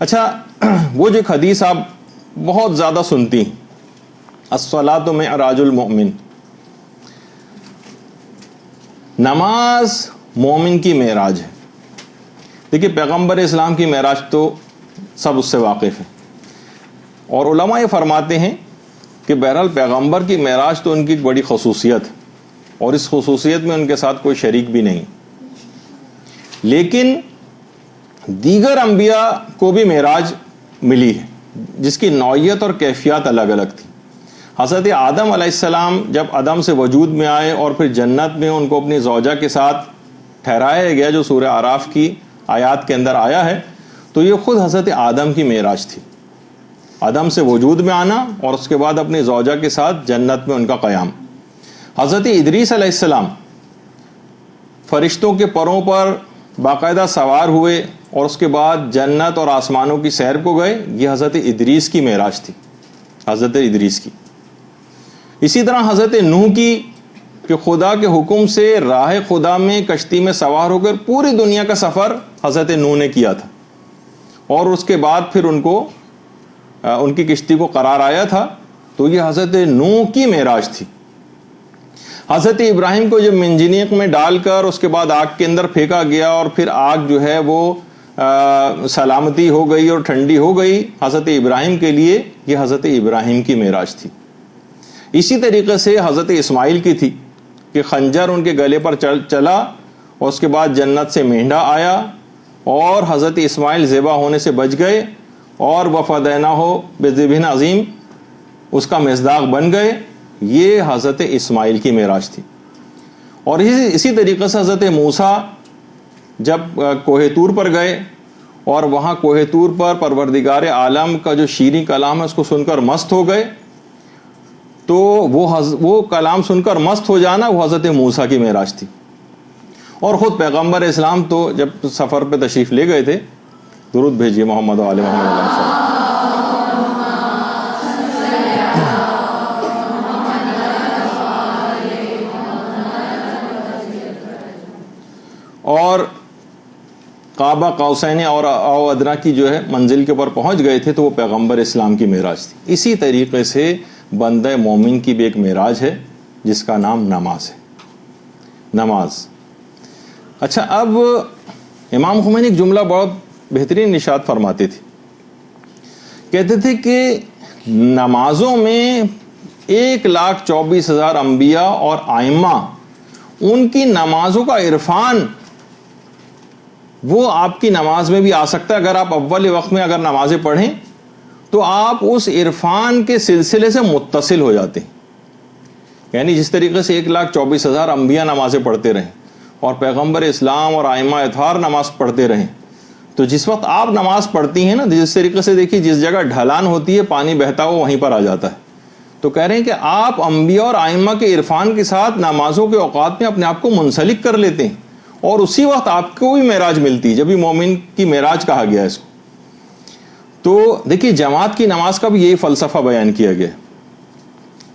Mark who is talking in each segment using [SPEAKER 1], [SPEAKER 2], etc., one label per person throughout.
[SPEAKER 1] اچھا وہ جو ایک حدیث آپ بہت زیادہ سنتی ہیں، الصلاۃ معراج المؤمن، نماز مومن کی معراج ہے۔ دیکھیے پیغمبر اسلام کی معراج تو سب اس سے واقف ہیں، اور علماء یہ فرماتے ہیں کہ بہرحال پیغمبر کی معراج تو ان کی ایک بڑی خصوصیت ہے، اور اس خصوصیت میں ان کے ساتھ کوئی شریک بھی نہیں، لیکن دیگر انبیاء کو بھی معراج ملی ہے جس کی نوعیت اور کیفیات الگ الگ تھی۔ حضرت آدم علیہ السلام جب عدم سے وجود میں آئے اور پھر جنت میں ان کو اپنی زوجہ کے ساتھ ٹھہرایا گیا، جو سورہ اعراف کی آیات کے اندر آیا ہے، تو یہ خود حضرت آدم کی معراج تھی، عدم سے وجود میں آنا اور اس کے بعد اپنی زوجہ کے ساتھ جنت میں ان کا قیام۔ حضرت ادریس علیہ السلام فرشتوں کے پروں پر باقاعدہ سوار ہوئے اور اس کے بعد جنت اور آسمانوں کی سیر کو گئے، یہ حضرت ادریس کی معراج تھی، حضرت ادریس کی۔ اسی طرح حضرت نوح کی، کہ خدا کے حکم سے راہ خدا میں کشتی میں سوار ہو کر پوری دنیا کا سفر حضرت نوح نے کیا تھا، اور اس کے بعد پھر ان کی کشتی کو قرار آیا تھا، تو یہ حضرت نوح کی معراج تھی۔ حضرت ابراہیم کو جب منجنیق میں ڈال کر اس کے بعد آگ کے اندر پھینکا گیا اور پھر آگ جو ہے وہ سلامتی ہو گئی اور ٹھنڈی ہو گئی، حضرت ابراہیم کے لیے یہ حضرت ابراہیم کی معراج تھی۔ اسی طریقے سے حضرت اسماعیل کی تھی کہ خنجر ان کے گلے پر چلا اور اس کے بعد جنت سے مینڈا آیا اور حضرت اسماعیل ذبح ہونے سے بچ گئے، اور وفدیناہ بذبح عظیم اس کا مصداق بن گئے، یہ حضرت اسماعیل کی معراج تھی۔ اور اسی طریقے سے حضرت موسیٰ جب کوہ طور پر گئے اور وہاں کوہ طور پر پروردگار عالم کا جو شیریں کلام ہے اس کو سن کر مست ہو گئے، تو وہ کلام سن کر مست ہو جانا وہ حضرت موسیٰ کی معراج تھی۔ اور خود پیغمبر اسلام تو جب سفر پہ تشریف لے گئے تھے، درود بھیجیے محمد و آل محمد علیہ وسلم۔ اور کعبہ قوسین اور او ادنا کی جو ہے منزل کے اوپر پہنچ گئے تھے، تو وہ پیغمبر اسلام کی معراج تھی۔ اسی طریقے سے بندہ مومن کی بھی ایک معراج ہے جس کا نام نماز ہے، نماز۔ اچھا، اب امام خمینی ایک جملہ بہت بہترین ارشاد فرماتے تھے، کہتے تھے کہ نمازوں میں 1,24,000 انبیاء اور ائمہ، ان کی نمازوں کا عرفان وہ آپ کی نماز میں بھی آ سکتا ہے۔ اگر آپ اول وقت میں اگر نمازیں پڑھیں تو آپ اس عرفان کے سلسلے سے متصل ہو جاتے ہیں، یعنی جس طریقے سے 1,24,000 انبیاء نمازیں پڑھتے رہیں اور پیغمبر اسلام اور ائمہ اطہار نماز پڑھتے رہیں، تو جس وقت آپ نماز پڑھتی ہیں نا، جس طریقے سے دیکھیے جس جگہ ڈھلان ہوتی ہے پانی بہتا ہوا وہیں پر آ جاتا ہے، تو کہہ رہے ہیں کہ آپ انبیاء اور ائمہ کے عرفان کے ساتھ نمازوں کے اوقات میں اپنے آپ کو منسلک کر لیتے ہیں، اور اسی وقت آپ کو بھی معراج ملتی ہے، جب بھی مومن کی معراج کہا گیا ہے اس کو۔ تو دیکھیے جماعت کی نماز کا بھی یہی فلسفہ بیان کیا گیا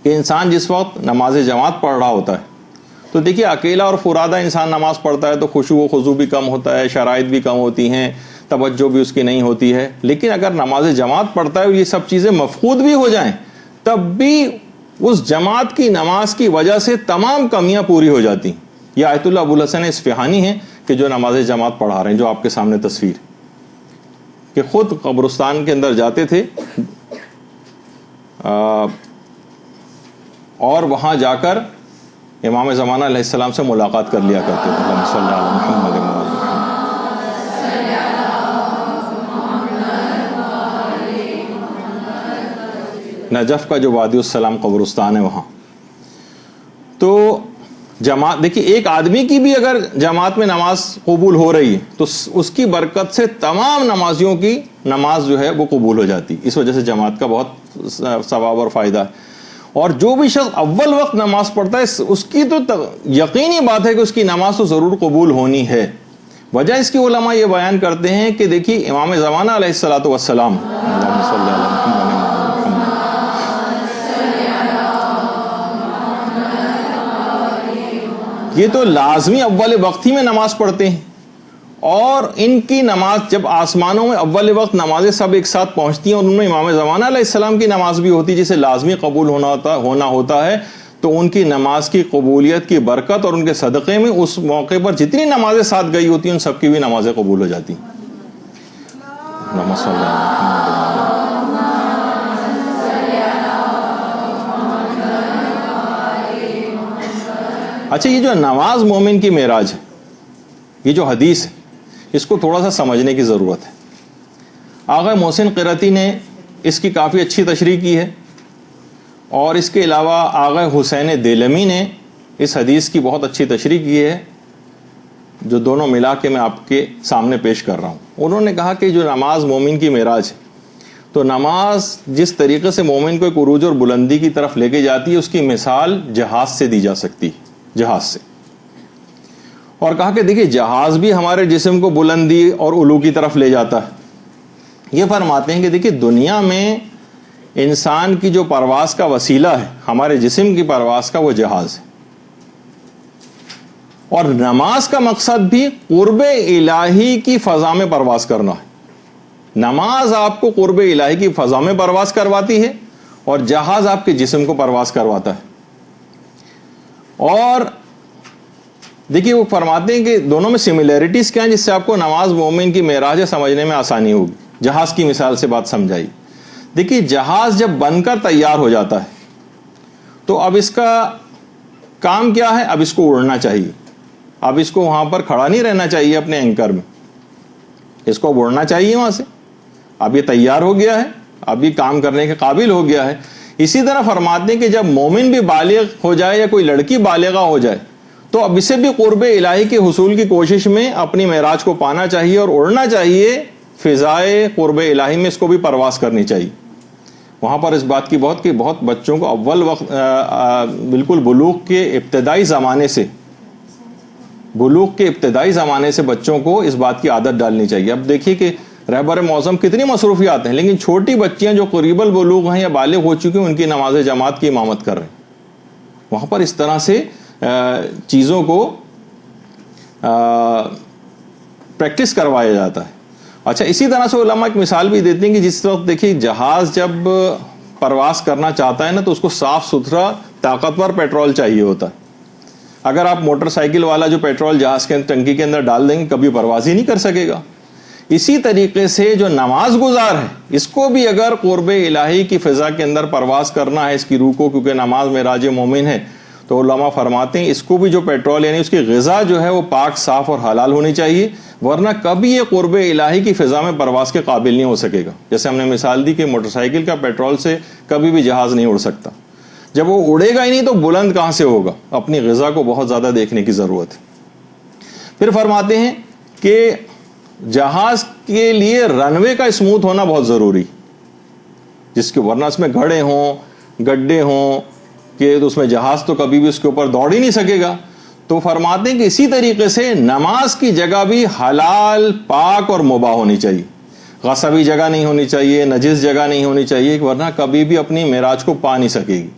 [SPEAKER 1] کہ انسان جس وقت نماز جماعت پڑھ رہا ہوتا ہے، تو دیکھیے اکیلا اور فرادہ انسان نماز پڑھتا ہے تو خشوع و خضوع بھی کم ہوتا ہے، شرائط بھی کم ہوتی ہیں، توجہ بھی اس کی نہیں ہوتی ہے، لیکن اگر نماز جماعت پڑھتا ہے اور یہ سب چیزیں مفقود بھی ہو جائیں، تب بھی اس جماعت کی نماز کی وجہ سے تمام کمیاں پوری ہو جاتی ہیں۔ یہ آیت اللہ ابو الحسن اصفہانی ہیں کہ جو نماز جماعت پڑھا رہے ہیں، جو آپ کے سامنے تصویر، کہ خود قبرستان کے اندر جاتے تھے اور وہاں جا کر امام زمانہ علیہ السلام سے ملاقات کر لیا کرتے تھے۔ اللہم صلی علی محمد و آل محمد۔ نجف کا جو وادی السلام قبرستان ہے وہاں، تو جماعت دیکھیے ایک آدمی کی بھی اگر جماعت میں نماز قبول ہو رہی ہے تو اس کی برکت سے تمام نمازیوں کی نماز جو ہے وہ قبول ہو جاتی، اس وجہ سے جماعت کا بہت ثواب اور فائدہ ہے۔ اور جو بھی شخص اول وقت نماز پڑھتا ہے اس کی تو یقینی بات ہے کہ اس کی نماز تو ضرور قبول ہونی ہے۔ وجہ اس کی علماء یہ بیان کرتے ہیں کہ دیکھیے امام زمانہ علیہ الصلوۃ والسلام، اللہم صلی علی محمد، یہ تو لازمی اول وقت ہی میں نماز پڑھتے ہیں، اور ان کی نماز جب آسمانوں میں اول وقت نمازیں سب ایک ساتھ پہنچتی ہیں اور ان میں امام زمانہ علیہ السلام کی نماز بھی ہوتی ہے جسے لازمی قبول ہونا ہوتا ہے، تو ان کی نماز کی قبولیت کی برکت اور ان کے صدقے میں اس موقع پر جتنی نمازیں ساتھ گئی ہوتی ہیں ان سب کی بھی نمازیں قبول ہو جاتی ہیں۔ اچھا، یہ جو نماز مومن کی معراج ہے، یہ جو حدیث ہے، اس کو تھوڑا سا سمجھنے کی ضرورت ہے۔ آغا محسن قرطی نے اس کی کافی اچھی تشریح کی ہے، اور اس کے علاوہ آغا حسین دیلمی نے اس حدیث کی بہت اچھی تشریح کی ہے، جو دونوں ملا کے میں آپ کے سامنے پیش کر رہا ہوں۔ انہوں نے کہا کہ جو نماز مومن کی معراج ہے، تو نماز جس طریقے سے مومن کو ایک عروج اور بلندی کی طرف لے کے جاتی ہے، اس کی مثال جہاز سے دی جا سکتی ہے، جہاز سے۔ اور کہا کہ دیکھیے جہاز بھی ہمارے جسم کو بلندی اور علو کی طرف لے جاتا ہے۔ یہ فرماتے ہیں کہ دیکھیے دنیا میں انسان کی جو پرواز کا وسیلہ ہے، ہمارے جسم کی پرواز کا، وہ جہاز ہے، اور نماز کا مقصد بھی قرب الہی کی فضا میں پرواز کرنا ہے۔ نماز آپ کو قرب الہی کی فضا میں پرواز کرواتی ہے اور جہاز آپ کے جسم کو پرواز کرواتا ہے۔ اور دیکھیے وہ فرماتے ہیں کہ دونوں میں سملیرٹیز کیا ہیں جس سے آپ کو نماز مومن کی معراج سمجھنے میں آسانی ہوگی۔ جہاز کی مثال سے بات سمجھائی۔ دیکھیے جہاز جب بن کر تیار ہو جاتا ہے تو اب اس کا کام کیا ہے؟ اب اس کو اڑنا چاہیے، اب اس کو وہاں پر کھڑا نہیں رہنا چاہیے اپنے اینکر میں، اس کو اڑنا چاہیے وہاں سے۔ اب یہ تیار ہو گیا ہے، اب یہ کام کرنے کے قابل ہو گیا ہے۔ اسی طرح فرماتے ہیں کہ جب مومن بھی بالغ ہو جائے یا کوئی لڑکی بالغہ ہو جائے تو اب اسے بھی قرب الہی کے حصول کی کوشش میں اپنی معراج کو پانا چاہیے اور اڑنا چاہیے فضائے قرب الہی میں، اس کو بھی پرواز کرنی چاہیے۔ وہاں پر اس بات کی بہت بچوں کو اول وقت بالکل بلوغ کے ابتدائی زمانے سے بچوں کو اس بات کی عادت ڈالنی چاہیے۔ اب دیکھیے کہ رہبر معظم کتنی مصروفیات ہیں، لیکن چھوٹی بچیاں جو قریب البلوغ ہیں یا بالغ ہو چکی ہیں ان کی نماز جماعت کی امامت کر رہے ہیں۔ وہاں پر اس طرح سے چیزوں کو پریکٹس کروایا جاتا ہے۔ اچھا، اسی طرح سے علماء ایک مثال بھی دیتے ہیں کہ جس وقت دیکھیے جہاز جب پرواز کرنا چاہتا ہے نا تو اس کو صاف ستھرا طاقتور پیٹرول چاہیے ہوتا ہے۔ اگر آپ موٹر سائیکل والا جو پیٹرول جہاز کے ٹنکی کے اندر ڈال دیں گے کبھی پرواز ہی نہیں کر سکے گا۔ اسی طریقے سے جو نماز گزار ہے اس کو بھی اگر قرب الہی کی فضا کے اندر پرواز کرنا ہے، اس کی روح کو، کیونکہ نماز معراج مومن ہے، تو علماء فرماتے ہیں اس کو بھی جو پیٹرول یعنی اس کی غذا جو ہے وہ پاک، صاف اور حلال ہونی چاہیے، ورنہ کبھی یہ قرب الہی کی فضا میں پرواز کے قابل نہیں ہو سکے گا۔ جیسے ہم نے مثال دی کہ موٹر سائیکل کا پیٹرول سے کبھی بھی جہاز نہیں اڑ سکتا۔ جب وہ اڑے گا ہی نہیں تو بلند کہاں سے ہوگا؟ اپنی غذا کو بہت زیادہ دیکھنے کی ضرورت ہے۔ پھر فرماتے ہیں کہ جہاز کے لیے رن وے کا اسموتھ ہونا بہت ضروری، جس کے ورنہ اس میں گھڑے ہوں، گڈھے ہوں کہ اس میں جہاز تو کبھی بھی اس کے اوپر دوڑ ہی نہیں سکے گا۔ تو فرماتے ہیں کہ اسی طریقے سے نماز کی جگہ بھی حلال، پاک اور مباح ہونی چاہیے، غصبی جگہ نہیں ہونی چاہیے، نجس جگہ نہیں ہونی چاہیے، ورنہ کبھی بھی اپنی معراج کو پا نہیں سکے گی۔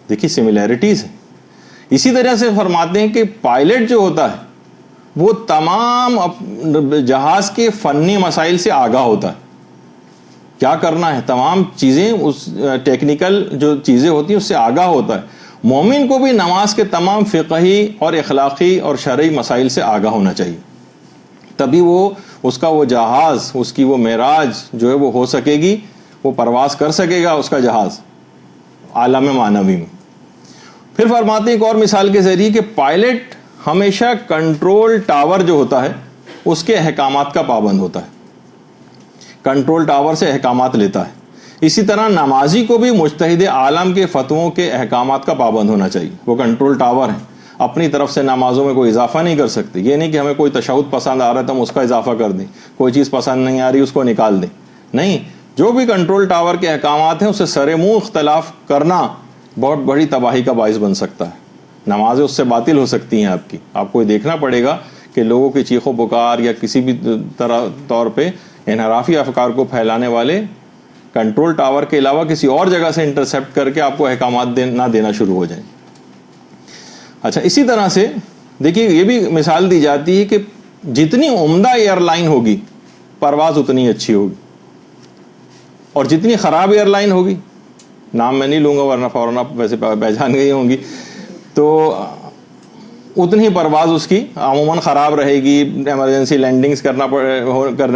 [SPEAKER 1] دیکھیے سملیرٹیز ہے۔ اسی طرح سے فرماتے ہیں کہ پائلٹ جو ہوتا ہے وہ تمام جہاز کے فنی مسائل سے آگاہ ہوتا ہے، کیا کرنا ہے، تمام چیزیں، اس ٹیکنیکل جو چیزیں ہوتی ہیں اس سے آگاہ ہوتا ہے۔ مومن کو بھی نماز کے تمام فقہی اور اخلاقی اور شرعی مسائل سے آگاہ ہونا چاہیے، تبھی وہ اس کا وہ جہاز، اس کی وہ معراج جو ہے وہ ہو سکے گی، وہ پرواز کر سکے گا اس کا جہاز عالم معنوی میں۔ پھر فرماتے ہیں ایک اور مثال کے ذریعے کہ پائلٹ ہمیشہ کنٹرول ٹاور جو ہوتا ہے اس کے احکامات کا پابند ہوتا ہے، کنٹرول ٹاور سے احکامات لیتا ہے۔ اسی طرح نمازی کو بھی مجتہد عالم کے فتووں کے احکامات کا پابند ہونا چاہیے۔ وہ کنٹرول ٹاور ہیں، اپنی طرف سے نمازوں میں کوئی اضافہ نہیں کر سکتے۔ یہ نہیں کہ ہمیں کوئی تشہد پسند آ رہا ہے تو ہم اس کا اضافہ کر دیں، کوئی چیز پسند نہیں آ رہی اس کو نکال دیں، نہیں۔ جو بھی کنٹرول ٹاور کے احکامات ہیں اس سے سر منہ اختلاف کرنا بہت بڑی تباہی کا باعث بن سکتا ہے۔ نمازیں اس سے باطل ہو سکتی ہیں آپ کی۔ آپ کو دیکھنا پڑے گا کہ لوگوں کی چیخ و پکار یا کسی بھی طور پہ انحرافی افکار کو پھیلانے والے کنٹرول ٹاور کے علاوہ کسی اور جگہ سے انٹرسپٹ کر کے آپ کو احکامات نہ دینا شروع ہو جائیں۔ اچھا، اسی طرح سے دیکھیے یہ بھی مثال دی جاتی ہے کہ جتنی عمدہ ایئر لائن ہوگی پرواز اتنی اچھی ہوگی، اور جتنی خراب ایئر لائن ہوگی، نام میں نہیں لوں گا ورنہ فوراً آپ ویسے پہچان گئی ہوں گی، تو اتنی پرواز اس کی عموماً خراب رہے گی، ایمرجنسی لینڈنگز کرنا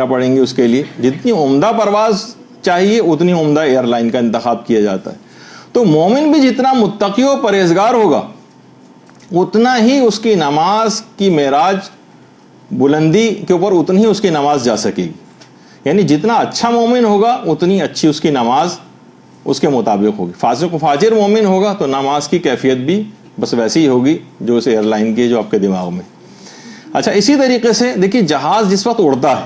[SPEAKER 1] پڑیں گی اس کے لیے۔ جتنی عمدہ پرواز چاہیے اتنی عمدہ ایئر لائن کا انتخاب کیا جاتا ہے۔ تو مومن بھی جتنا متقی و پرہیزگار ہوگا اتنا ہی اس کی نماز کی معراج بلندی کے اوپر اتنی ہی اس کی نماز جا سکے گی، یعنی جتنا اچھا مومن ہوگا اتنی اچھی اس کی نماز اس کے مطابق ہوگی۔ فاسق و فاجر مومن ہوگا تو نماز کی کیفیت بھی بس ویسی ہی ہوگی جو اس ایئر لائن کی جو آپ کے دماغ میں۔ اچھا، اسی طریقے سے دیکھیے جہاز جس وقت اڑتا ہے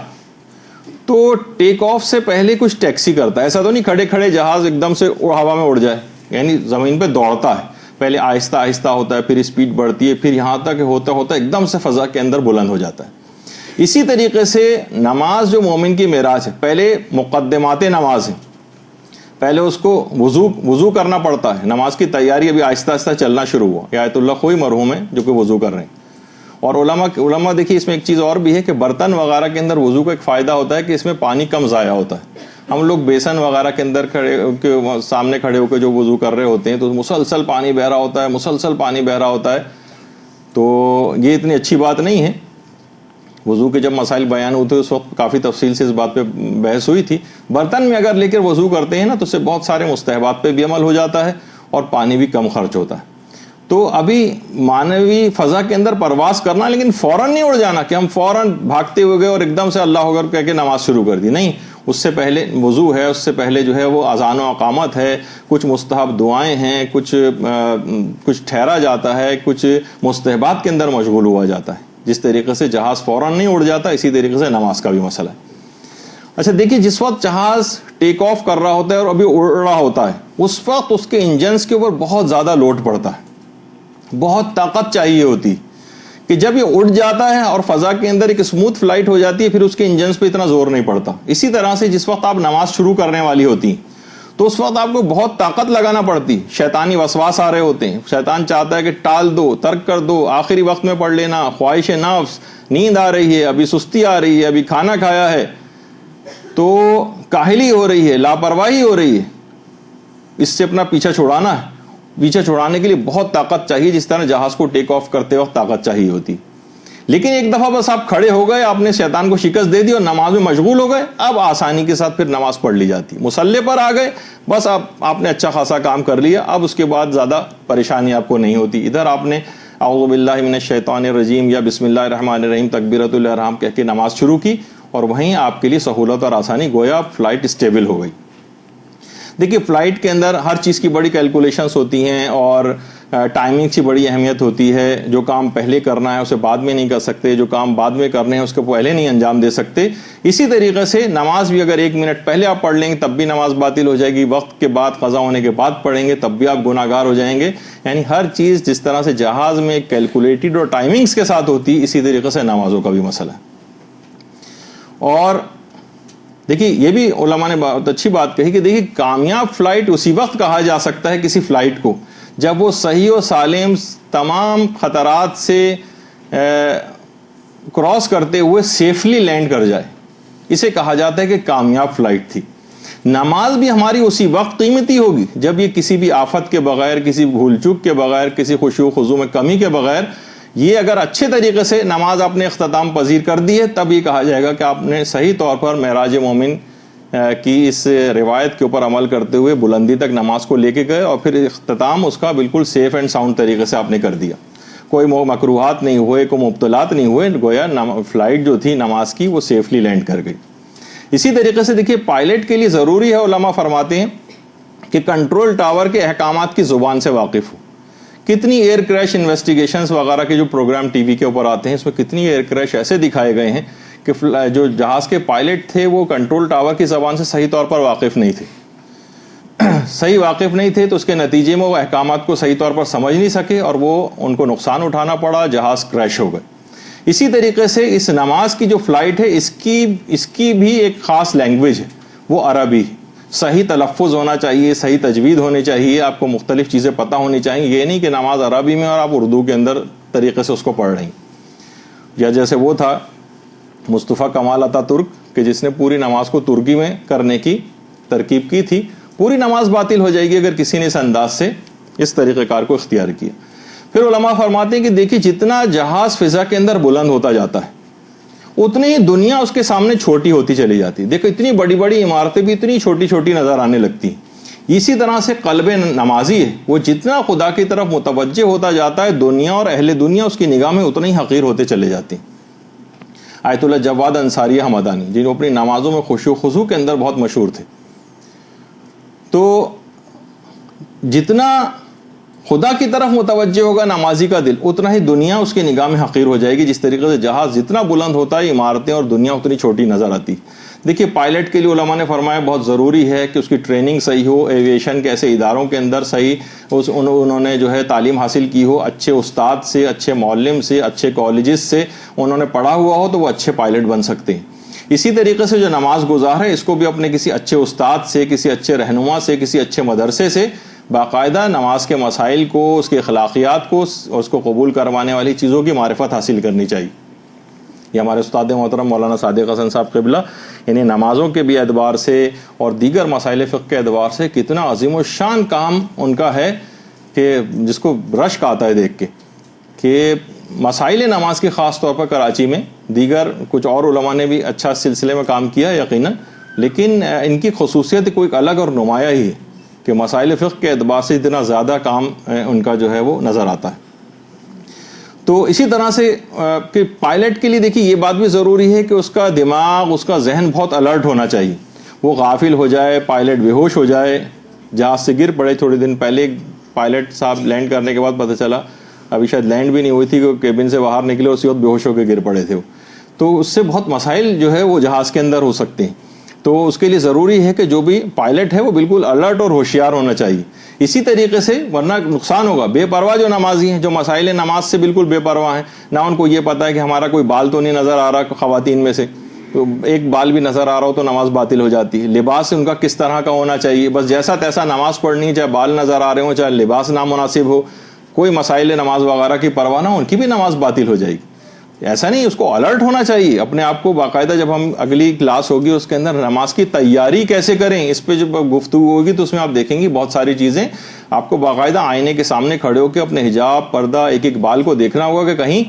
[SPEAKER 1] تو ٹیک آف سے پہلے کچھ ٹیکسی کرتا ہے، ایسا تو نہیں کھڑے کھڑے جہاز ایک دم سے ہوا میں اڑ جائے، یعنی زمین پہ دوڑتا ہے، پہلے آہستہ آہستہ ہوتا ہے، پھر اسپیڈ بڑھتی ہے، پھر یہاں تک ہوتا ہوتا ایک دم سے فضا کے اندر بلند ہو جاتا ہے۔ اسی طریقے سے نماز جو مومن کی معراج ہے، پہلے مقدمات نماز ہے، پہلے اس کو وضو کرنا پڑتا ہے، نماز کی تیاری ابھی آہستہ آہستہ چلنا شروع ہوا۔ یہ آیت اللہ خوئی مرحوم ہے جو کہ وضو کر رہے ہیں، اور علماء دیکھیے اس میں ایک چیز اور بھی ہے کہ برتن وغیرہ کے اندر وضو کا ایک فائدہ ہوتا ہے کہ اس میں پانی کم ضائع ہوتا ہے۔ ہم لوگ بیسن وغیرہ کے اندر سامنے کھڑے ہو کے جو وضو کر رہے ہوتے ہیں تو مسلسل پانی بہ رہا ہوتا ہے، مسلسل پانی بہ رہا ہوتا ہے، تو یہ اتنی اچھی بات نہیں ہے۔ وضو کے جب مسائل بیان ہوتے اس وقت کافی تفصیل سے اس بات پہ بحث ہوئی تھی۔ برتن میں اگر لے کر وضو کرتے ہیں نا تو اس سے بہت سارے مستحبات پہ بھی عمل ہو جاتا ہے اور پانی بھی کم خرچ ہوتا ہے۔ تو ابھی مانوی فضا کے اندر پرواز کرنا، لیکن فوراً نہیں اڑ جانا کہ ہم فوراً بھاگتے ہوئے گئے اور ایک دم سے اللہ اکبر کہہ کے نماز شروع کر دی، نہیں، اس سے پہلے وضو ہے، اس سے پہلے جو ہے وہ اذان و اقامت ہے، کچھ مستحب دعائیں ہیں، کچھ ٹھہرا جاتا ہے، کچھ مستحبات کے اندر مشغول ہوا جاتا ہے۔ جس طریقے سے جہاز فوراً نہیں اڑ جاتا اسی طریقے سے نماز کا بھی مسئلہ ہے۔ اچھا دیکھیے، جس وقت جہاز ٹیک آف کر رہا ہوتا ہے اور ابھی اڑ رہا ہوتا ہے اس وقت اس کے انجنز کے اوپر بہت زیادہ لوڈ پڑتا ہے، بہت طاقت چاہیے ہوتی کہ جب یہ اڑ جاتا ہے اور فضا کے اندر ایک اسموتھ فلائٹ ہو جاتی ہے پھر اس کے انجنز پہ اتنا زور نہیں پڑتا۔ اسی طرح سے جس وقت آپ نماز شروع کرنے والی ہوتی تو اس وقت آپ کو بہت طاقت لگانا پڑتی، شیطانی وسواس آ رہے ہوتے ہیں، شیطان چاہتا ہے کہ ٹال دو، ترک کر دو، آخری وقت میں پڑھ لینا، خواہش نفس، نیند آ رہی ہے، ابھی سستی آ رہی ہے، ابھی کھانا کھایا ہے، تو کاہلی ہو رہی ہے، لاپرواہی ہو رہی ہے، اس سے اپنا پیچھا چھڑانا ہے۔ پیچھا چھڑانے کے لیے بہت طاقت چاہیے، جس طرح جہاز کو ٹیک آف کرتے وقت طاقت چاہیے ہوتی۔ لیکن ایک دفعہ بس آپ کھڑے ہو گئے، آپ نے شیطان کو شکست دے دی اور نماز میں مشغول ہو گئے، اب آسانی کے ساتھ پھر نماز پڑھ لی جاتی۔ مصلی پر آ گئے، بس اب آپ نے اچھا خاصا کام کر لیا، اب اس کے بعد زیادہ پریشانی آپ کو نہیں ہوتی۔ ادھر آپ نے اعوذ باللہ من الشیطان الرجیم یا بسم اللہ الرحمن الرحیم تکبیرۃ الاحرام کہہ کے نماز شروع کی، اور وہیں آپ کے لیے سہولت اور آسانی، گویا فلائٹ اسٹیبل ہو گئی۔ دیکھیے فلائٹ کے اندر ہر چیز کی بڑی کیلکولیشنز ہوتی ہیں اور ٹائمنگ کی بڑی اہمیت ہوتی ہے۔ جو کام پہلے کرنا ہے اسے بعد میں نہیں کر سکتے، جو کام بعد میں کرنے ہیں اس کو پہلے نہیں انجام دے سکتے۔ اسی طریقے سے نماز بھی اگر 1 منٹ پہلے آپ پڑھ لیں گے تب بھی نماز باطل ہو جائے گی، وقت کے بعد قضا ہونے کے بعد پڑھیں گے تب بھی آپ گناہگار ہو جائیں گے۔ یعنی ہر چیز جس طرح سے جہاز میں کیلکولیٹڈ اور ٹائمنگز کے ساتھ ہوتی، اسی طریقے سے نمازوں کا بھی مسئلہ ہے۔ اور دیکھیے یہ بھی علماء نے بہت اچھی بات کہی کہ دیکھیے کامیاب فلائٹ اسی وقت کہا جا سکتا ہے کسی فلائٹ کو جب وہ صحیح و سالم تمام خطرات سے کراس کرتے ہوئے سیفلی لینڈ کر جائے، اسے کہا جاتا ہے کہ کامیاب فلائٹ تھی۔ نماز بھی ہماری اسی وقت قیمتی ہوگی جب یہ کسی بھی آفت کے بغیر، کسی بھول چوک کے بغیر، کسی خشوع و خضوع میں کمی کے بغیر، یہ اگر اچھے طریقے سے نماز آپ نے اختتام پذیر کر دی ہے تب یہ کہا جائے گا کہ آپ نے صحیح طور پر معراج مومن کی اس روایت کے اوپر عمل کرتے ہوئے بلندی تک نماز کو لے کے گئے، اور پھر اختتام اس کا بالکل سیف اینڈ ساؤنڈ طریقے سے آپ نے کر دیا، کوئی مکروہات نہیں ہوئے، کوئی مبتلات نہیں ہوئے، گویا فلائٹ جو تھی نماز کی وہ سیفلی لینڈ کر گئی۔ اسی طریقے سے دیکھیے پائلٹ کے لیے ضروری ہے، علماء فرماتے ہیں کہ کنٹرول ٹاور کے احکامات کی زبان سے واقف ہو۔ کتنی ایئر کریش انویسٹیگیشنز وغیرہ کے جو پروگرام ٹی وی کے اوپر آتے ہیں اس میں کتنی ایئر کریش ایسے دکھائے گئے ہیں کہ جو جہاز کے پائلٹ تھے وہ کنٹرول ٹاور کی زبان سے صحیح طور پر واقف نہیں تھے، تو اس کے نتیجے میں وہ احکامات کو صحیح طور پر سمجھ نہیں سکے اور وہ ان کو نقصان اٹھانا پڑا، جہاز کریش ہو گئے۔ اسی طریقے سے اس نماز کی جو فلائٹ ہے اس کی بھی ایک خاص لینگویج ہے، وہ عربی، صحیح تلفظ ہونا چاہیے، صحیح تجوید ہونی چاہیے، آپ کو مختلف چیزیں پتہ ہونی چاہیے، یہ نہیں کہ نماز عربی میں اور آپ اردو کے اندر طریقے سے اس کو پڑھ رہی ہیں۔ یا جیسے وہ تھا مصطفیٰ کمال اتا ترک کہ جس نے پوری نماز کو ترکی میں کرنے کی ترکیب کی تھی. پوری نماز باطل ہو جائے گی اگر کسی نے اس انداز سے اس طریقہ کار کو اختیار کیا. پھر علماء فرماتے ہیں کہ دیکھیے جتنا جہاز فضا کے اندر بلند ہوتا جاتا ہے اتنی ہی دنیا اس کے سامنے چھوٹی ہوتی چلی جاتی ہے. دیکھو اتنی بڑی بڑی عمارتیں بھی اتنی چھوٹی چھوٹی نظر آنے لگتی ہیں. اسی طرح سے قلب نمازی ہے وہ جتنا خدا کی طرف متوجہ ہوتا جاتا ہے دنیا اور اہل دنیا اس کی نگاہ میں اتنے ہی حقیر ہوتے چلے جاتے ہیں. آیت اللہ جواد انصاری حمدانی جنہوں اپنی نمازوں میں خشوع و خضوع کے اندر بہت مشہور تھے. تو جتنا خدا کی طرف متوجہ ہوگا نمازی کا دل اتنا ہی دنیا اس کی نگاہ میں حقیر ہو جائے گی. جس طریقے سے جہاز جتنا بلند ہوتا ہے عمارتیں اور دنیا اتنی چھوٹی نظر آتی. دیکھیے پائلٹ کے لیے علماء نے فرمایا بہت ضروری ہے کہ اس کی ٹریننگ صحیح ہو, ایویشن کے ایسے اداروں کے اندر صحیح انہوں نے جو ہے تعلیم حاصل کی ہو, اچھے استاد سے, اچھے معلم سے, اچھے کالجز سے انہوں نے پڑھا ہوا ہو تو وہ اچھے پائلٹ بن سکتے ہیں. اسی طریقے سے جو نماز گزار ہے اس کو بھی اپنے کسی اچھے استاد سے, کسی اچھے رہنما سے, کسی اچھے مدرسے سے باقاعدہ نماز کے مسائل کو, اس کے اخلاقیات کو اور اس کو قبول کروانے والی چیزوں کی معرفت حاصل کرنی چاہیے. یہ ہمارے استاد محترم مولانا صادق حسن صاحب قبلہ یعنی نمازوں کے بھی اعتبار سے اور دیگر مسائل فقہ کے اعتبار سے کتنا عظیم و شان کام ان کا ہے کہ جس کو رشک آتا ہے دیکھ کے کہ مسائل نماز کی خاص طور پر کراچی میں, دیگر کچھ اور علماء نے بھی اچھا سلسلے میں کام کیا یقیناً, لیکن ان کی خصوصیت کوئی الگ اور نمایاں ہی ہے کہ مسائل فقہ کے اعتبار سے اتنا زیادہ کام ان کا جو ہے وہ نظر آتا ہے. تو اسی طرح سے کہ پائلٹ کے لیے دیکھیے یہ بات بھی ضروری ہے کہ اس کا دماغ, اس کا ذہن بہت الرٹ ہونا چاہیے. وہ غافل ہو جائے, پائلٹ بے ہوش ہو جائے, جہاز سے گر پڑے. تھوڑے دن پہلے پائلٹ صاحب لینڈ کرنے کے بعد پتہ چلا ابھی شاید لینڈ بھی نہیں ہوئی تھی کہ کیبن سے باہر نکلے اسی وقت بے ہوش ہو کے گر پڑے تھے. تو اس سے بہت مسائل جو ہے وہ جہاز کے اندر ہو سکتے ہیں. تو اس کے لیے ضروری ہے کہ جو بھی پائلٹ ہے وہ بالکل الرٹ اور ہوشیار ہونا چاہیے. اسی طریقے سے ورنہ نقصان ہوگا. بے پرواہ جو نمازی ہیں جو مسائل نماز سے بالکل بے پرواہ ہیں, نہ ان کو یہ پتہ ہے کہ ہمارا کوئی بال تو نہیں نظر آ رہا, خواتین میں سے تو ایک بال بھی نظر آ رہا ہو تو نماز باطل ہو جاتی ہے. لباس ان کا کس طرح کا ہونا چاہیے, بس جیسا تیسا نماز پڑھنی ہے, چاہے بال نظر آ رہے ہوں چاہے لباس نامناسب ہو, کوئی مسائل نماز وغیرہ کی پرواہ نہ ہو, ان کی بھی نماز باطل ہو جائے گی. ایسا نہیں, اس کو الرٹ ہونا چاہیے اپنے آپ کو. باقاعدہ جب ہم اگلی کلاس ہوگی اس کے اندر نماز کی تیاری کیسے کریں اس پہ جب گفتگو ہوگی تو اس میں آپ دیکھیں گی بہت ساری چیزیں آپ کو باقاعدہ آئینے کے سامنے کھڑے ہو کے اپنے حجاب, پردہ, ایک ایک بال کو دیکھنا ہوگا کہ کہیں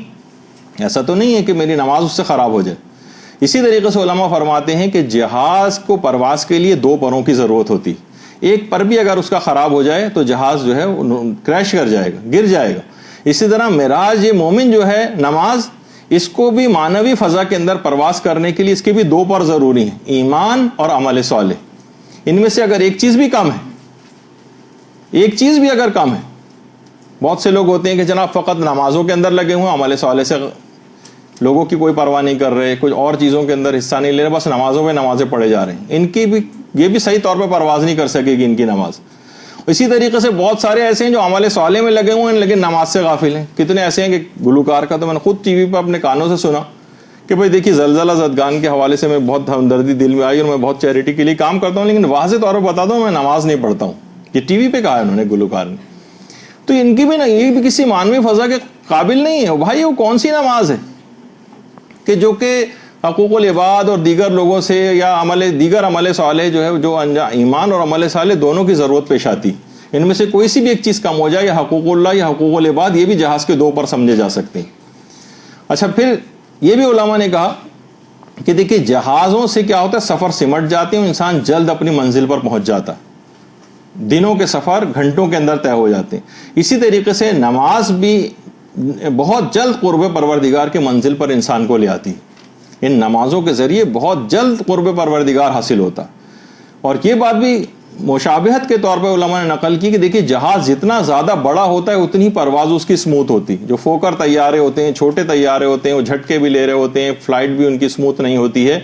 [SPEAKER 1] ایسا تو نہیں ہے کہ میری نماز اس سے خراب ہو جائے. اسی طریقے سے علماء فرماتے ہیں کہ جہاز کو پرواز کے لیے 2 پروں کی ضرورت ہوتی. ایک پر بھی اگر اس کا خراب ہو جائے تو جہاز جو ہے کریش کر جائے گا, گر جائے گا. اسی طرح معراج یہ مومن جو ہے نماز, اس کو بھی معنوی فضا کے اندر پرواز کرنے کے لیے اس کے بھی 2 پر ضروری ہیں, ایمان اور عمل صالح. ان میں سے اگر ایک چیز بھی کم ہے, ایک چیز بھی اگر کم ہے, بہت سے لوگ ہوتے ہیں کہ جناب فقط نمازوں کے اندر لگے ہوئے, عمل صالح سے لوگوں کی کوئی پرواہ نہیں کر رہے, کچھ اور چیزوں کے اندر حصہ نہیں لے رہے, بس نمازوں پہ نمازیں پڑھے جا رہے ہیں. ان کی بھی یہ بھی صحیح طور پہ پرواز نہیں کر سکے گی ان کی نماز. اسی طریقے سے بہت سارے ایسے ہیں جو عمل صالح میں لگے ہوئے ہیں لیکن نماز سے غافل ہیں. کتنے ایسے ہیں کہ گلوکار کا تو میں نے خود ٹی وی پہ اپنے کانوں سے سنا کہ بھائی دیکھیے زلزلہ زدگان کے حوالے سے میں بہت ہمدردی دل میں آئی اور میں بہت چیریٹی کے لیے کام کرتا ہوں, لیکن واضح طور پر بتا دوں میں نماز نہیں پڑھتا ہوں. یہ ٹی وی پہ کہا ہے انہوں نے, گلوکار نے. تو ان کی بھی نا, یہ بھی کسی معنوی فضا کے قابل نہیں ہے. بھائی وہ کون سی نماز ہے کہ جو کہ حقوق العباد اور دیگر لوگوں سے یا دیگر عمل صالح جو ہے جو ایمان اور عمل صالح دونوں کی ضرورت پیش آتی, ان میں سے کوئی سی بھی ایک چیز کم ہو جائے, یا حقوق اللہ یا حقوق العباد, یہ بھی جہاز کے 2 پر سمجھے جا سکتے ہیں. اچھا پھر یہ بھی علماء نے کہا کہ دیکھیے جہازوں سے کیا ہوتا ہے, سفر سمٹ جاتے ہیں, انسان جلد اپنی منزل پر پہنچ جاتا ہے, دنوں کے سفر گھنٹوں کے اندر طے ہو جاتے ہیں. اسی طریقے سے نماز بھی بہت جلد قرب پروردگار کے منزل پر انسان کو لے آتی. ان نمازوں کے ذریعے بہت جلد قرب پروردگار حاصل ہوتا. اور یہ بات بھی مشابہت کے طور پہ علماء نے نقل کی کہ دیکھیے جہاز جتنا زیادہ بڑا ہوتا ہے اتنی پرواز اس کی سموتھ ہوتی. جو فوکر طیارے ہوتے ہیں, چھوٹے طیارے ہوتے ہیں, وہ جھٹکے بھی لے رہے ہوتے ہیں, فلائٹ بھی ان کی سموتھ نہیں ہوتی ہے.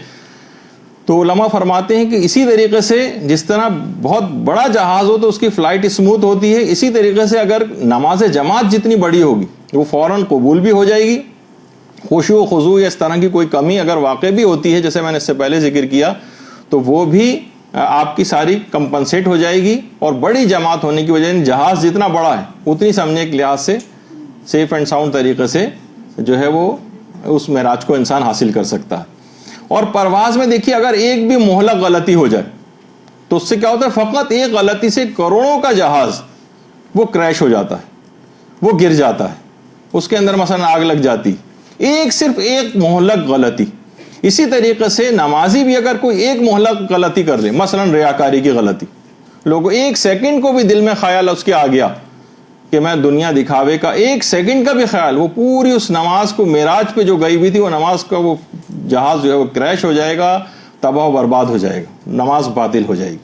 [SPEAKER 1] تو علماء فرماتے ہیں کہ اسی طریقے سے جس طرح بہت بڑا جہاز ہو تو اس کی فلائٹ سموتھ ہوتی ہے, اسی طریقے سے اگر نماز جماعت جتنی بڑی ہوگی وہ فوراً قبول بھی ہو جائے گی. خشوع و خضوع یا اس طرح کی کوئی کمی اگر واقع بھی ہوتی ہے جیسے میں نے اس سے پہلے ذکر کیا تو وہ بھی آپ کی ساری کمپنسیٹ ہو جائے گی. اور بڑی جماعت ہونے کی وجہ سے جہاز جتنا بڑا ہے اتنی سمجھنے کے لحاظ سے سیف اینڈ ساؤنڈ طریقے سے جو ہے وہ اس معراج کو انسان حاصل کر سکتا ہے. اور پرواز میں دیکھیے اگر ایک بھی مہلک غلطی ہو جائے تو اس سے کیا ہوتا ہے, فقط ایک غلطی سے کروڑوں کا جہاز وہ کریش ہو جاتا ہے, وہ گر جاتا ہے, اس کے اندر مثلا آگ لگ جاتی, صرف ایک مہلک غلطی. اسی طریقے سے نمازی بھی اگر کوئی ایک مہلک غلطی کر لے, مثلا ریاکاری کی غلطی, لوگوں ایک سیکنڈ کو بھی دل میں خیال اس کے آ گیا کہ میں دنیا دکھاوے کا, ایک سیکنڈ کا بھی خیال, وہ پوری اس نماز کو معراج پہ جو گئی ہوئی تھی وہ نماز کا وہ جہاز جو ہے وہ کریش ہو جائے گا, تباہ و برباد ہو جائے گا, نماز باطل ہو جائے گی.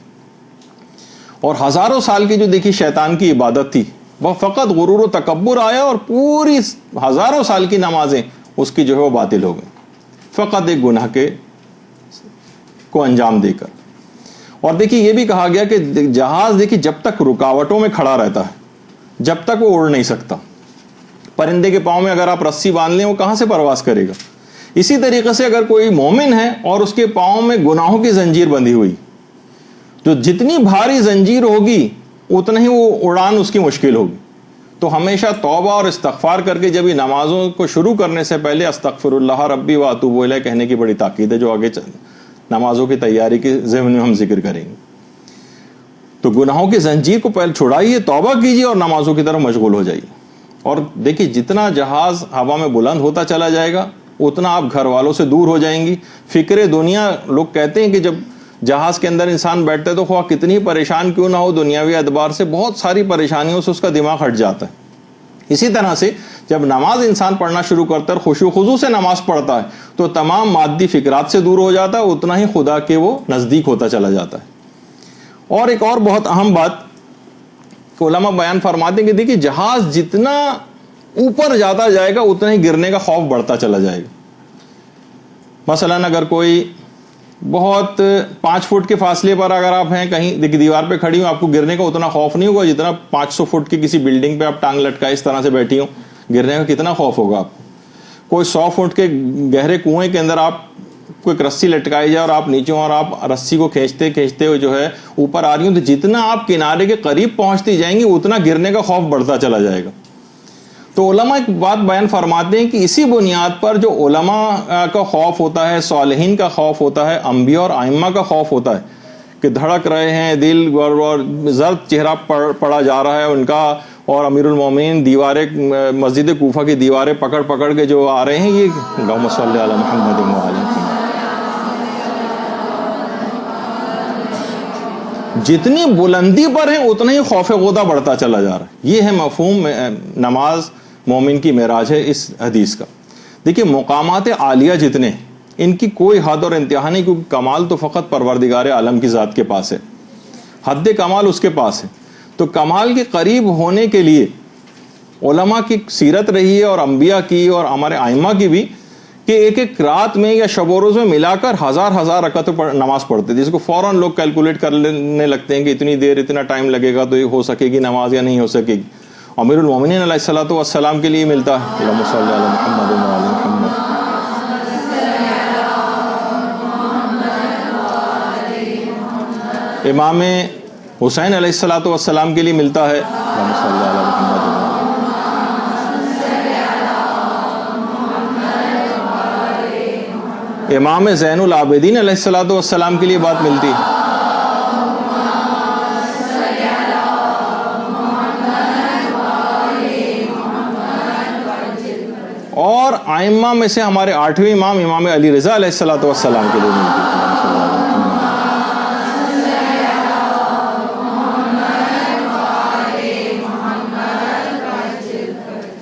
[SPEAKER 1] اور ہزاروں سال کی جو دیکھی شیطان کی عبادت تھی وہ فقط غرور و تکبر آیا اور پوری ہزاروں سال کی نمازیں اس کی جو ہے وہ باطل ہو گئی, فقط ایک گناہ کے کو انجام دے کر. اور دیکھیے یہ بھی کہا گیا کہ جہاز دیکھیے جب تک رکاوٹوں میں کھڑا رہتا ہے جب تک وہ اڑ نہیں سکتا. پرندے کے پاؤں میں اگر آپ رسی باندھ لیں وہ کہاں سے پرواز کرے گا. اسی طریقے سے اگر کوئی مومن ہے اور اس کے پاؤں میں گناہوں کی زنجیر بندھی ہوئی, تو جتنی بھاری زنجیر ہوگی اتنا ہی وہ اڑان اس کی مشکل ہوگی. تو ہمیشہ توبہ اور استغفار کر کے جب یہ نمازوں کو شروع کرنے سے پہلے استغفر اللہ ربی و اتوب الیہ کہنے کی بڑی تاکید ہے, جو آگے نمازوں کی تیاری کے ضمن میں ہم ذکر کریں گے. تو گناہوں کی زنجیر کو پہلے چھڑائیے, توبہ کیجیے اور نمازوں کی طرف مشغول ہو جائیے. اور دیکھیے جتنا جہاز ہوا میں بلند ہوتا چلا جائے گا اتنا آپ گھر والوں سے دور ہو جائیں گی. فکر دنیا, لوگ کہتے ہیں کہ جب جہاز کے اندر انسان بیٹھتا ہے تو خواہ کتنی پریشان کیوں نہ ہو دنیاوی اعتبار سے, بہت ساری پریشانیوں سے اس کا دماغ ہٹ جاتا ہے. اسی طرح سے جب نماز انسان پڑھنا شروع کرتا ہے اور خشوع و خضوع سے نماز پڑھتا ہے تو تمام مادی فکرات سے دور ہو جاتا ہے, اتنا ہی خدا کے وہ نزدیک ہوتا چلا جاتا ہے. اور ایک اور بہت اہم بات علماء بیان فرماتے ہیں کہ دیکھیے جہاز جتنا اوپر جاتا جائے گا اتنا ہی گرنے کا خوف بڑھتا چلا جائے گا. مثلا اگر کوئی بہت 5 فٹ کے فاصلے پر اگر آپ ہیں کہیں دیوار پہ کھڑی ہوں, آپ کو گرنے کا اتنا خوف نہیں ہوگا جتنا 500 فٹ کی کسی بلڈنگ پہ آپ ٹانگ لٹکائے اس طرح سے بیٹھی ہوں, گرنے کا کتنا خوف ہوگا آپ کو. کوئی 100 فٹ کے گہرے کنویں کے اندر آپ کو ایک رسی لٹکائی جائے اور آپ نیچے اور آپ رسی کو کھینچتے کھینچتے ہوئے جو ہے اوپر آ رہی ہوں, تو جتنا آپ کنارے کے قریب پہنچتی جائیں گی اتنا گرنے کا خوف بڑھتا چلا جائے گا. تو علماء ایک بات بیان فرماتے ہیں کہ اسی بنیاد پر جو علماء کا خوف ہوتا ہے, صالحین کا خوف ہوتا ہے, انبیاء اور ائمہ کا خوف ہوتا ہے کہ دھڑک رہے ہیں دل اور زرد چہرہ پڑا جا رہا ہے ان کا, اور امیر المومنین دیواریں مسجد کوفہ کی دیواریں پکڑ پکڑ کے جو آ رہے ہیں, یہ اللہم صلی علی محمد و علی محمد. جتنی بلندی پر ہیں اتنا ہی خوف غدہ بڑھتا چلا جا رہا ہے. یہ ہے مفہوم نماز مومن کی معراج ہے اس حدیث کا. دیکھیے مقامات عالیہ جتنے ان کی کوئی حد اور انتہا نہیں, کیونکہ کمال تو فقط پروردگار عالم کی ذات کے پاس ہے, حد کمال اس کے پاس ہے. تو کمال کے قریب ہونے کے لیے علماء کی سیرت رہی ہے اور انبیاء کی اور ہمارے ائمہ کی بھی, کہ ایک ایک رات میں یا شب و روز میں ملا کر ہزار رکعت نماز پڑھتے تھے, جس کو فوراً لوگ کیلکولیٹ کرنے لگتے ہیں کہ اتنی دیر اتنا ٹائم لگے گا تو یہ ہو سکے گی نماز یا نہیں ہو سکے گی. امیر المومنین علیہ الصلوۃ والسلام کے لیے ملتا ہے, اللہم صلی علی محمد و علی محمد. امام حسین علیہ الصلوۃ والسلام کے لیے ملتا ہے, اللہم صلی علی محمد. امام زین العابدین علیہ الصلوۃ والسلام کے لیے بات ملتی ہے. اور ائمہ میں سے ہمارے 8ویں امام امام علی رضا علیہ الصلوۃ والسلام کے لیے ملتی ہے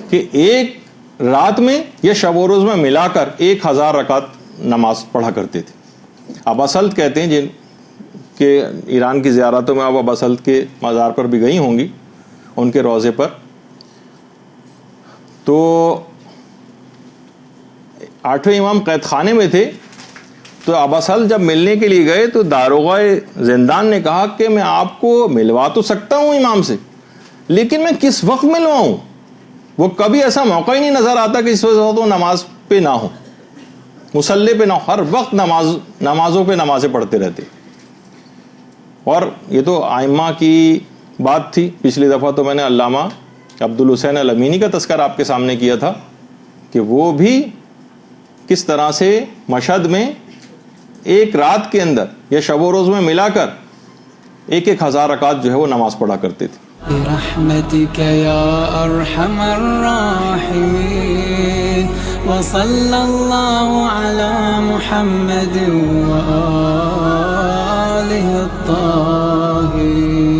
[SPEAKER 1] کہ ایک رات میں یا شب و روز میں ملا کر 1000 رکعت نماز پڑھا کرتے تھے. ابا سلط کہتے ہیں جن کہ ایران کی زیارتوں میں آپ ابا سلط کے مزار پر بھی گئی ہوں گی, ان کے روضے پر. تو 8ویں امام قید خانے میں تھے, تو ابا سلط جب ملنے کے لیے گئے تو داروغہ زندان نے کہا کہ میں آپ کو ملوا تو سکتا ہوں امام سے, لیکن میں کس وقت ملواؤں, وہ کبھی ایسا موقع ہی نہیں نظر آتا کہ اس وقت وہ نماز پہ نہ ہو, مصلی پہ نہ ہو, ہر وقت نمازوں پہ نمازیں پڑھتے رہتے. اور یہ تو ائمہ کی بات تھی. پچھلی دفعہ تو میں نے علامہ عبد الحسین الامینی کا تذکرہ آپ کے سامنے کیا تھا کہ وہ بھی کس طرح سے مشہد میں ایک رات کے اندر یا شب و روز میں ملا کر 1000 رکعت جو ہے وہ نماز پڑھا کرتے تھے.
[SPEAKER 2] برحمتك يا ارحم الراحمين وصلى الله على محمد وآله الطاهرين.